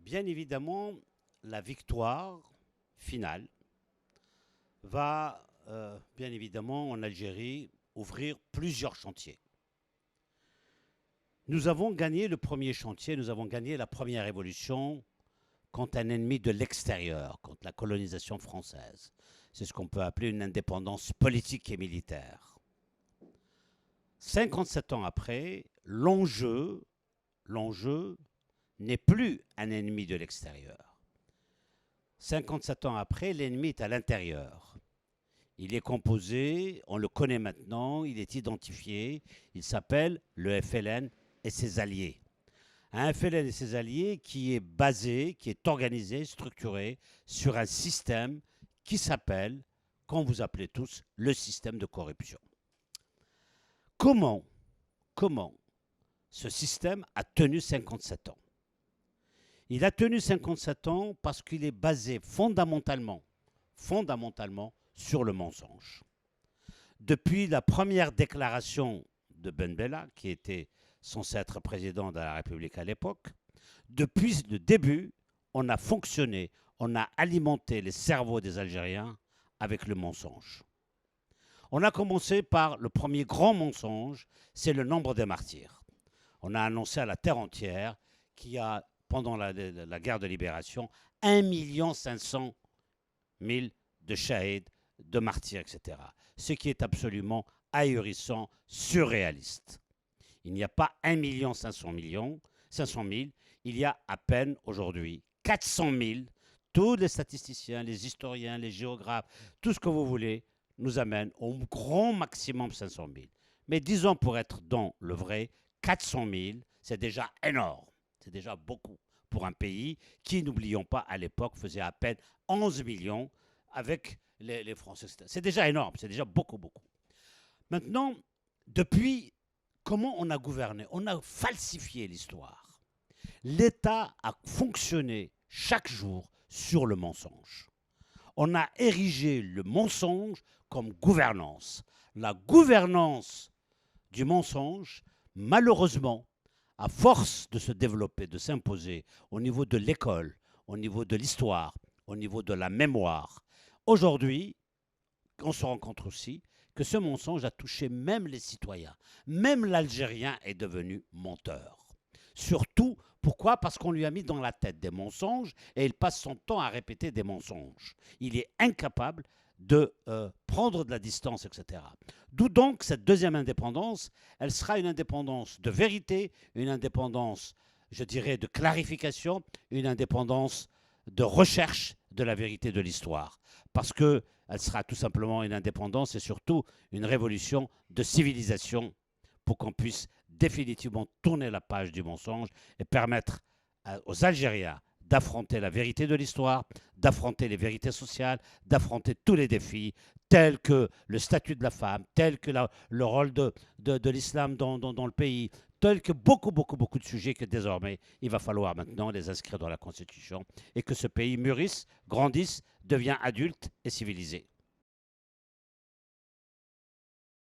Bien évidemment, la victoire finale va, bien évidemment, en Algérie, ouvrir plusieurs chantiers. Nous avons gagné le premier chantier, nous avons gagné la première révolution contre un ennemi de l'extérieur, contre la colonisation française. C'est ce qu'on peut appeler une indépendance politique et militaire. 57 ans après, l'enjeu n'est plus un ennemi de l'extérieur. 57 ans après, l'ennemi est à l'intérieur. Il est composé, on le connaît maintenant, il est identifié, il s'appelle le FLN et ses alliés. Un FLN et ses alliés qui est basé, qui est organisé, structuré sur un système qui s'appelle, qu'on vous appelez tous, le système de corruption. Comment ce système a tenu 57 ans? Il a tenu 57 ans parce qu'il est basé fondamentalement sur le mensonge. Depuis la première déclaration de Ben Bella, qui était censé être président de la République à l'époque, depuis le début, on a fonctionné, on a alimenté les cerveaux des Algériens avec le mensonge. On a commencé par le premier grand mensonge, c'est le nombre des martyrs. On a annoncé à la terre entière qu'il y a, pendant la guerre de libération, 1 500 000 de shahids, de martyrs, etc. Ce qui est absolument ahurissant, surréaliste. Il n'y a pas 1 500 000, il y a à peine aujourd'hui 400 000. Tous les statisticiens, les historiens, les géographes, tout ce que vous voulez, nous amène au grand maximum 500 000. Mais disons pour être dans le vrai, 400 000, c'est déjà énorme. C'est déjà beaucoup pour un pays qui, n'oublions pas, à l'époque, faisait à peine 11 millions avec les Français. C'est déjà énorme, c'est déjà beaucoup. Maintenant, depuis, comment on a gouverné? On a falsifié l'histoire. L'État a fonctionné chaque jour sur le mensonge. On a érigé le mensonge comme gouvernance. La gouvernance du mensonge, malheureusement, à force de se développer, de s'imposer au niveau de l'école, au niveau de l'histoire, au niveau de la mémoire, aujourd'hui, on se rend compte aussi que ce mensonge a touché même les citoyens. Même l'Algérien est devenu menteur. Surtout, pourquoi? Parce qu'on lui a mis dans la tête des mensonges et il passe son temps à répéter des mensonges. Il est incapable de prendre de la distance, etc. D'où donc cette deuxième indépendance, elle sera une indépendance de vérité, une indépendance, je dirais, de clarification, une indépendance de recherche de la vérité de l'histoire. Parce qu'elle sera tout simplement une indépendance et surtout une révolution de civilisation pour qu'on puisse définitivement tourner la page du mensonge et permettre aux Algériens d'affronter la vérité de l'histoire, d'affronter les vérités sociales, d'affronter tous les défis, tels que le statut de la femme, tels que le rôle de l'islam dans le pays, tels que beaucoup de sujets que désormais, il va falloir maintenant les inscrire dans la Constitution et que ce pays mûrisse, grandisse, devienne adulte et civilisé.